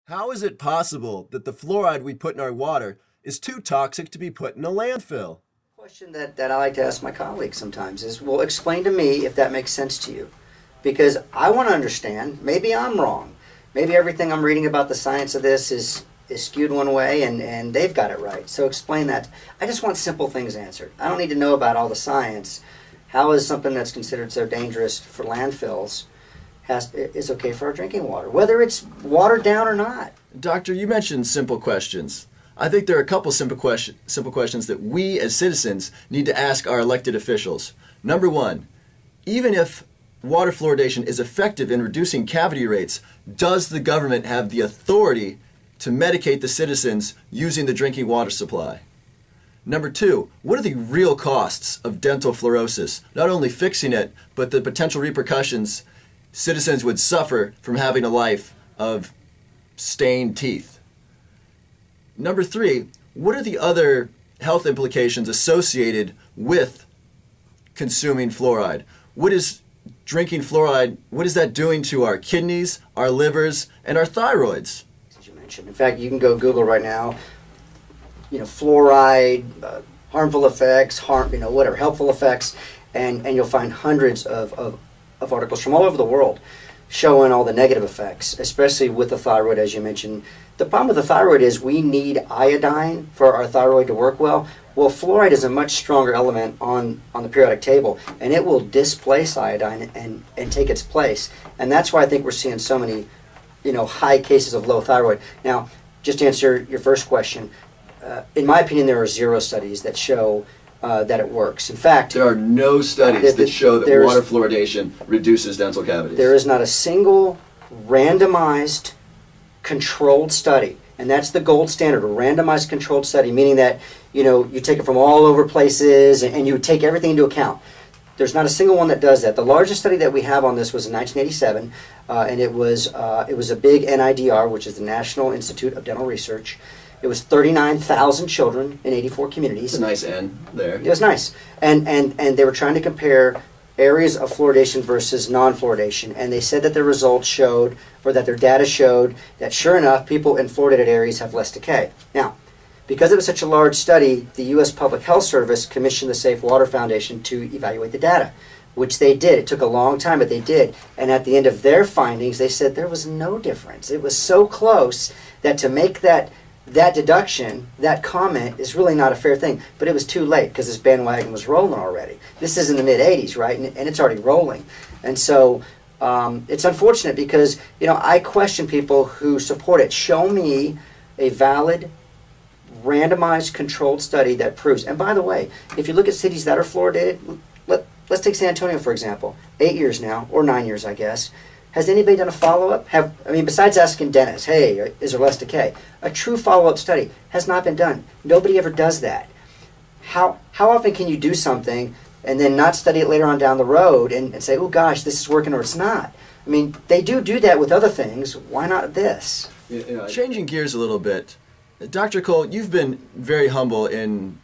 How is it possible that the fluoride we put in our water is too toxic to be put in a landfill? Question that I like to ask my colleagues sometimes is, well, explain to me if that makes sense to you. Because I want to understand, maybe I'm wrong. Maybe everything I'm reading about the science of this is skewed one way and they've got it right. So explain that. I just want simple things answered. I don't need to know about all the science. How is something that's considered so dangerous for landfills is okay for our drinking water, whether it's watered down or not? Doctor, you mentioned simple questions. I think there are a couple simple questions that we as citizens need to ask our elected officials. Number one, even if water fluoridation is effective in reducing cavity rates, does the government have the authority to medicate the citizens using the drinking water supply? Number two, what are the real costs of dental fluorosis? Not only fixing it, but the potential repercussions citizens would suffer from having a life of stained teeth. Number three, what are the other health implications associated with consuming fluoride? What is drinking fluoride, what is that doing to our kidneys, our livers, and our thyroids? As you mentioned. In fact, you can go Google right now, fluoride, harmful effects, whatever, helpful effects, and you'll find hundreds of articles from all over the world showing all the negative effects, especially with the thyroid, as you mentioned. The problem with the thyroid is we need iodine for our thyroid to work well. Well, fluoride is a much stronger element on the periodic table, and it will displace iodine and take its place. And that's why I think we're seeing so many, high cases of low thyroid. Now, just to answer your first question, in my opinion, there are zero studies that show that it works. In fact, there are no studies that show that water fluoridation reduces dental cavities. There is not a single randomized controlled study, and that's the gold standard, a randomized controlled study, meaning that you take it from all over places and you take everything into account. There's not a single one that does that. The largest study that we have on this was in 1987, and it was a big NIDR, which is the National Institute of Dental Research. It was 39,000 children in 84 communities. It's a nice N there. It was nice. And they were trying to compare areas of fluoridation versus non-fluoridation. And they said that their results showed, or that their data showed, that sure enough, people in fluoridated areas have less decay. Now, because it was such a large study, the U.S. Public Health Service commissioned the Safe Water Foundation to evaluate the data, which they did. It took a long time, but they did. And at the end of their findings, they said there was no difference. It was so close that to make that deduction, that comment, is really not a fair thing. But it was too late because this bandwagon was rolling already. This is in the mid-'80s, right? And it's already rolling. And so it's unfortunate because, I question people who support it. Show me a valid, randomized, controlled study that proves. And by the way, if you look at cities that are fluoridated, let's take San Antonio, for example. 8 years now, or 9 years, I guess. Has anybody done a follow-up? Besides asking Dennis, hey, is there less decay? A true follow-up study has not been done. Nobody ever does that. How often can you do something and then not study it later on down the road and say, oh gosh, this is working or it's not? They do that with other things. Why not this? Changing gears a little bit, Dr. Cole, you've been very humble in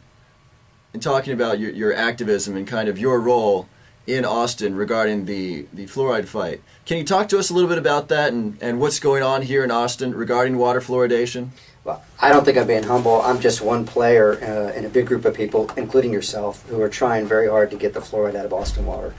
talking about your activism and kind of your role in Austin regarding the fluoride fight. Can you talk to us a little bit about that and what's going on here in Austin regarding water fluoridation? Well, I don't think I'm being humble. I'm just one player in a big group of people, including yourself, who are trying very hard to get the fluoride out of Austin water.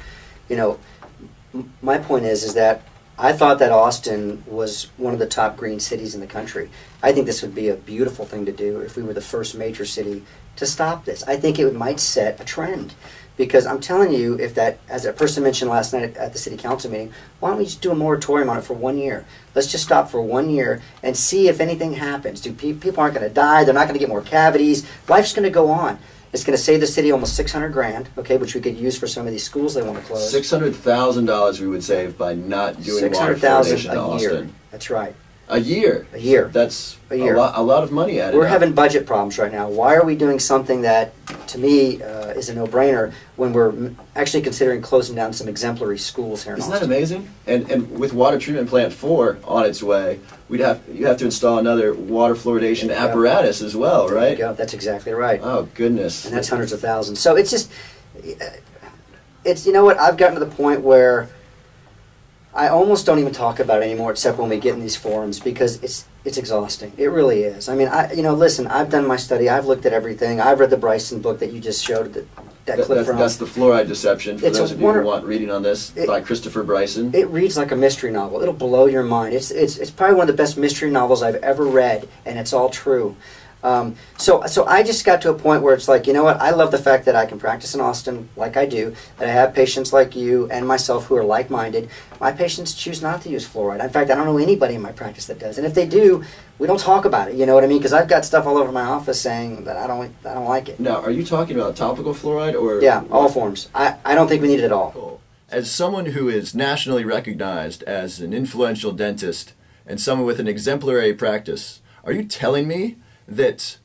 My point is that I thought that Austin was one of the top green cities in the country. I think this would be a beautiful thing to do if we were the first major city to stop this. I think it might set a trend. Because I'm telling you, if that, as a person mentioned last night at the city council meeting, why don't we just do a moratorium on it for 1 year? Let's just stop for 1 year and see if anything happens. People aren't going to die. They're not going to get more cavities. Life's going to go on. It's going to save the city almost $600,000, okay, which we could use for some of these schools they want to close. $600,000 we would save by not doing water fluoridation in Austin. $600,000 a year. That's right. A year? A year. That's a year. A lot of money added We're up. having budget problems right now. Why are we doing something that, to me, is a no-brainer when we're actually considering closing down some exemplary schools here in Austin? Isn't that amazing? And with Water Treatment Plant 4 on its way, you have to install another water fluoridation apparatus as well, right? There you go. That's exactly right. Oh, goodness. And that's hundreds of thousands. So it's just, you know what, I've gotten to the point where I almost don't even talk about it anymore, except when we get in these forums, because it's exhausting. It really is. I mean, listen, I've done my study. I've looked at everything. I've read the Bryson book that you just showed that clip from. That's the Fluoride Deception. For those of you who want reading on this, by Christopher Bryson. It reads like a mystery novel. It'll blow your mind. It's probably one of the best mystery novels I've ever read, and it's all true. So I just got to a point where it's like, you know what, I love the fact that I can practice in Austin like I do, that I have patients like you and myself who are like-minded. My patients choose not to use fluoride. In fact, I don't know anybody in my practice that does. And if they do, we don't talk about it, you know what I mean? Because I've got stuff all over my office saying that I don't like it. Now, are you talking about topical fluoride or? Yeah, all forms. I don't think we need it at all. Cool. As someone who is nationally recognized as an influential dentist and someone with an exemplary practice, are you telling me that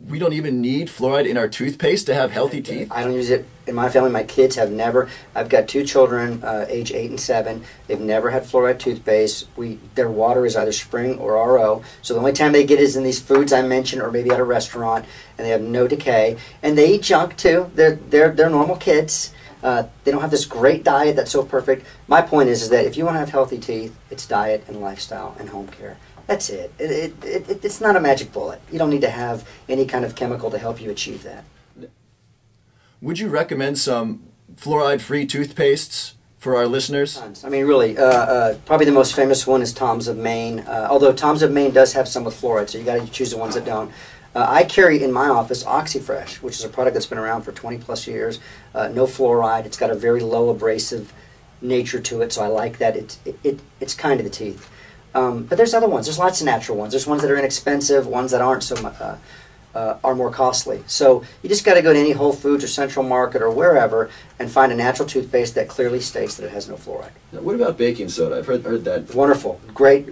we don't even need fluoride in our toothpaste to have healthy teeth? I don't use it in my family. My kids have never. I've got 2 children, age 8 and 7. They've never had fluoride toothpaste. Their water is either spring or RO. So the only time they get is in these foods I mentioned, or maybe at a restaurant, and they have no decay. And they eat junk too. They're normal kids. They don't have this great diet that's so perfect. My point is that if you want to have healthy teeth, it's diet and lifestyle and home care. That's it. It's not a magic bullet. You don't need to have any kind of chemical to help you achieve that. Would you recommend some fluoride-free toothpastes for our listeners? I mean, really, probably the most famous one is Tom's of Maine, although Tom's of Maine does have some with fluoride, so you got to choose the ones that don't. I carry in my office OxyFresh, which is a product that's been around for 20-plus years. No fluoride. It's got a very low abrasive nature to it, so I like that. It's kind to the teeth. But there's other ones. There's lots of natural ones. There's ones that are inexpensive, ones that aren't so much, are more costly. So you just got to go to any Whole Foods or Central Market or wherever and find a natural toothpaste that clearly states that it has no fluoride. Now, what about baking soda? I've heard that. Wonderful. Great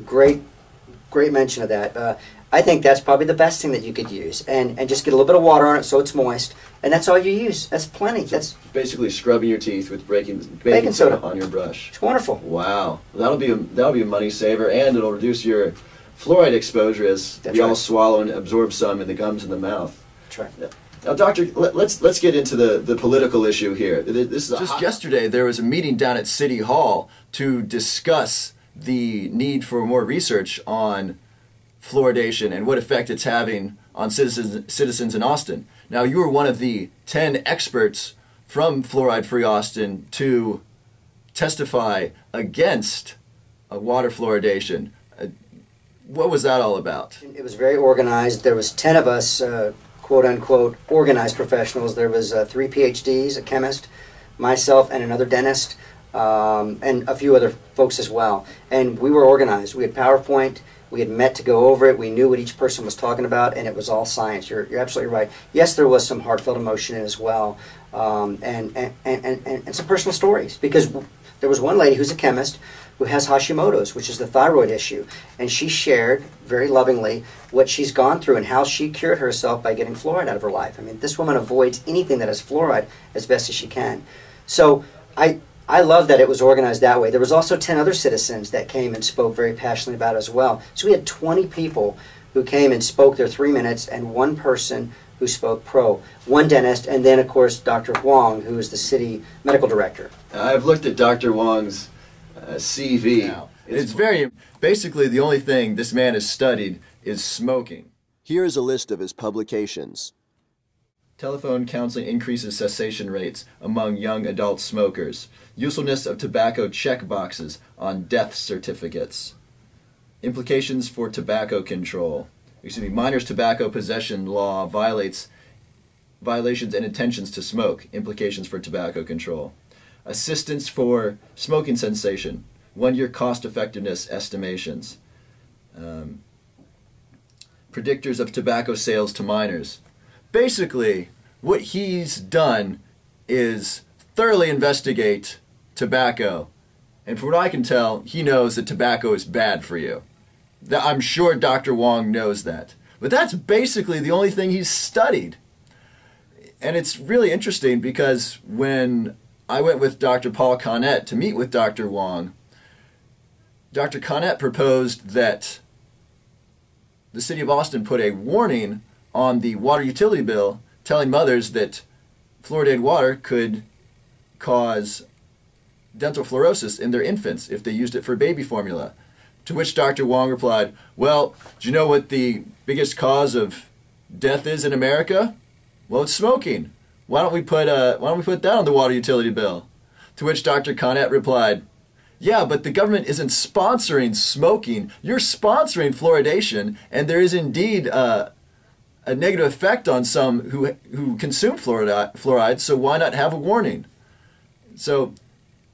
mention of that. I think that's probably the best thing that you could use. And just get a little bit of water on it so it's moist. And that's all you use. That's plenty. That's basically scrubbing your teeth with baking soda on your brush. It's wonderful. Wow, that'll be a money saver, and it'll reduce your fluoride exposure as we all swallow and absorb some in the gums and the mouth. That's right. Yeah. Now, Doctor, let's get into the political issue here. This is just yesterday there was a meeting down at City Hall to discuss the need for more research on fluoridation and what effect it's having on citizens in Austin. Now, you were one of the 10 experts from Fluoride Free Austin to testify against water fluoridation. What was that all about? It was very organized. There was 10 of us, quote-unquote, organized professionals. There was 3 PhDs, a chemist, myself, and another dentist, and a few other folks as well. And we were organized. We had PowerPoint. We had met to go over it. We knew what each person was talking about, and it was all science. You're absolutely right. Yes, there was some heartfelt emotion in it as well, and some personal stories. Because there was one lady who's a chemist who has Hashimoto's, which is the thyroid issue, and she shared very lovingly what she's gone through and how she cured herself by getting fluoride out of her life. I mean, this woman avoids anything that has fluoride as best as she can. So I love that it was organized that way. There was also 10 other citizens that came and spoke very passionately about it as well. So we had 20 people who came and spoke their 3 minutes, and 1 person who spoke pro, 1 dentist, and then, of course, Dr. Huang, who is the city medical director. I've looked at Dr. Huang's CV. Now, it's very, basically the only thing this man has studied is smoking. Here is a list of his publications. Telephone counseling increases cessation rates among young adult smokers. Usefulness of tobacco check boxes on death certificates. Implications for tobacco control. Minors tobacco possession law violations and intentions to smoke. Implications for tobacco control. Assistance for smoking cessation. 1-year cost effectiveness estimations. Predictors of tobacco sales to minors. Basically, what he's done is thoroughly investigate tobacco. And from what I can tell, he knows that tobacco is bad for you. I'm sure Dr. Huang knows that. But that's basically the only thing he's studied. And it's really interesting because when I went with Dr. Paul Connett to meet with Dr. Huang, Dr. Connett proposed that the city of Austin put a warning on the water utility bill telling mothers that fluoridated water could cause dental fluorosis in their infants if they used it for baby formula. To which Dr. Wong replied, well, do you know what the biggest cause of death is in America? Well, it's smoking. Why don't we put that on the water utility bill? To which Dr. Connett replied, yeah, but the government isn't sponsoring smoking. You're sponsoring fluoridation, and there is indeed a negative effect on some who consume fluoride, so why not have a warning? So,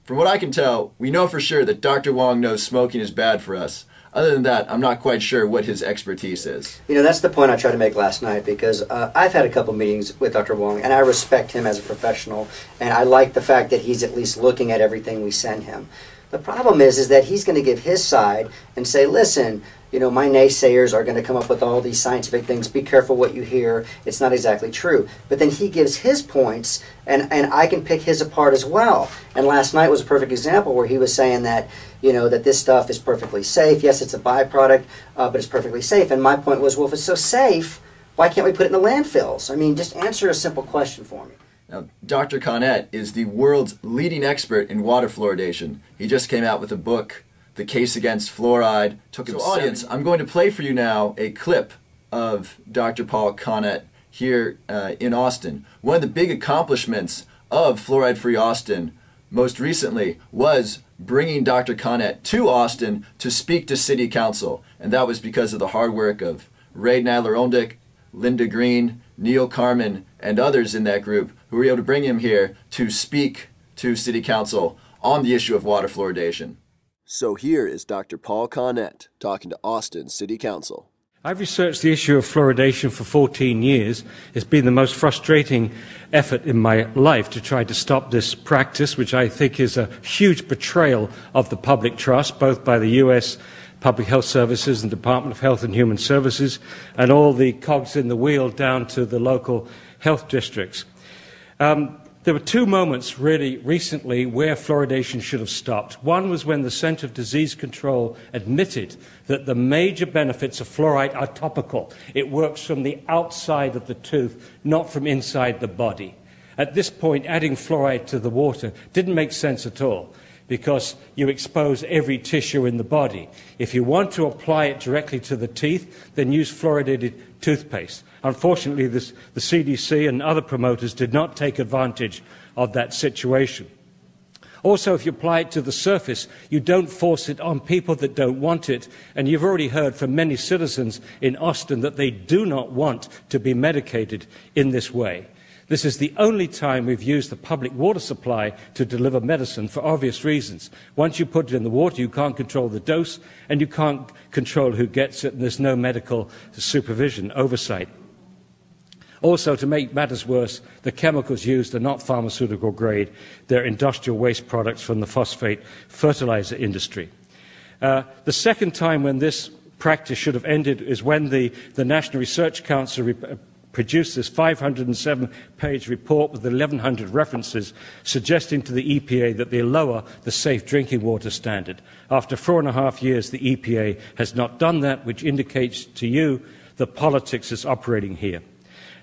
from what I can tell, we know for sure that Dr. Wong knows smoking is bad for us. Other than that, I'm not quite sure what his expertise is. You know, that's the point I tried to make last night, because I've had a couple meetings with Dr. Wong, and I respect him as a professional, and I like the fact that he's at least looking at everything we send him. The problem is that he's going to give his side and say, listen, you know, my naysayers are going to come up with all these scientific things. Be careful what you hear. It's not exactly true. But then he gives his points, and I can pick his apart as well. And last night was a perfect example where he was saying that, you know, that this stuff is perfectly safe. Yes, it's a byproduct, but it's perfectly safe. And my point was, well, if it's so safe, why can't we put it in the landfills? I mean, just answer a simple question for me. Now, Dr. Connett is the world's leading expert in water fluoridation. He just came out with a book, The Case Against Fluoride. So audience, I'm going to play for you now a clip of Dr. Paul Connett here in Austin. One of the big accomplishments of Fluoride-Free Austin most recently was bringing Dr. Connett to Austin to speak to City Council. And that was because of the hard work of Ray Nadler-Ondick, Linda Green, Neil Carmen, and others in that group who were able to bring him here to speak to City Council on the issue of water fluoridation. So here is Dr. Paul Connett talking to Austin City Council. I've researched the issue of fluoridation for 14 years. It's been the most frustrating effort in my life to try to stop this practice, which I think is a huge betrayal of the public trust, both by the U.S. Public Health Services and Department of Health and Human Services, and all the cogs in the wheel down to the local health districts. There were two moments really recently where fluoridation should have stopped. One was when the Center of Disease Control admitted that the major benefits of fluoride are topical. It works from the outside of the tooth, not from inside the body. At this point, adding fluoride to the water didn't make sense at all, because you expose every tissue in the body. If you want to apply it directly to the teeth, then use fluoridated toothpaste. Unfortunately, the CDC and other promoters did not take advantage of that situation. Also, if you apply it to the surface, you don't force it on people that don't want it. And you've already heard from many citizens in Austin that they do not want to be medicated in this way. This is the only time we've used the public water supply to deliver medicine for obvious reasons. Once you put it in the water, you can't control the dose, and you can't control who gets it, and there's no medical supervision, oversight. Also, to make matters worse, the chemicals used are not pharmaceutical grade. They're industrial waste products from the phosphate fertilizer industry. The second time when this practice should have ended is when the National Research Council produced this 507-page report with 1,100 references suggesting to the EPA that they lower the safe drinking water standard. After 4.5 years, the EPA has not done that, which indicates to you that politics is operating here.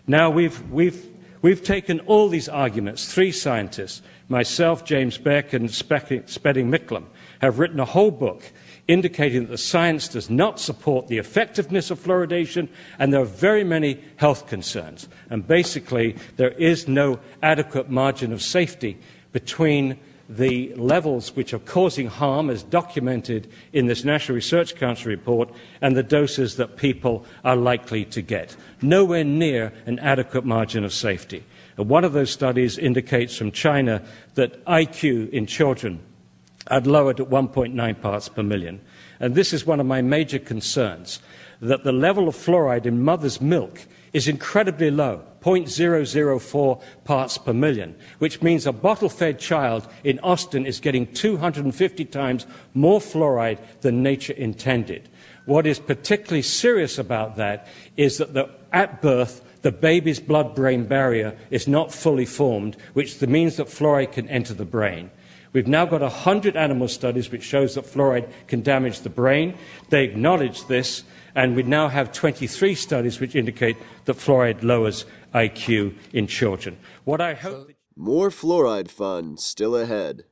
Now, we've taken all these arguments. 3 scientists, myself, James Beck, and Spedding Micklem, have written a whole book indicating that the science does not support the effectiveness of fluoridation, and there are very many health concerns. And basically, there is no adequate margin of safety between the levels which are causing harm, as documented in this National Research Council report, and the doses that people are likely to get. Nowhere near an adequate margin of safety. And one of those studies indicates from China that IQ in children had lowered at 1.9 parts per million. And this is one of my major concerns, that the level of fluoride in mother's milk is incredibly low, 0.004 parts per million, which means a bottle-fed child in Austin is getting 250 times more fluoride than nature intended. What is particularly serious about that is that at birth, the baby's blood-brain barrier is not fully formed, which means that fluoride can enter the brain. We've now got 100 animal studies which shows that fluoride can damage the brain. They acknowledge this, and we now have 23 studies which indicate that fluoride lowers IQ in children. What I hope... More fluoride fun still ahead.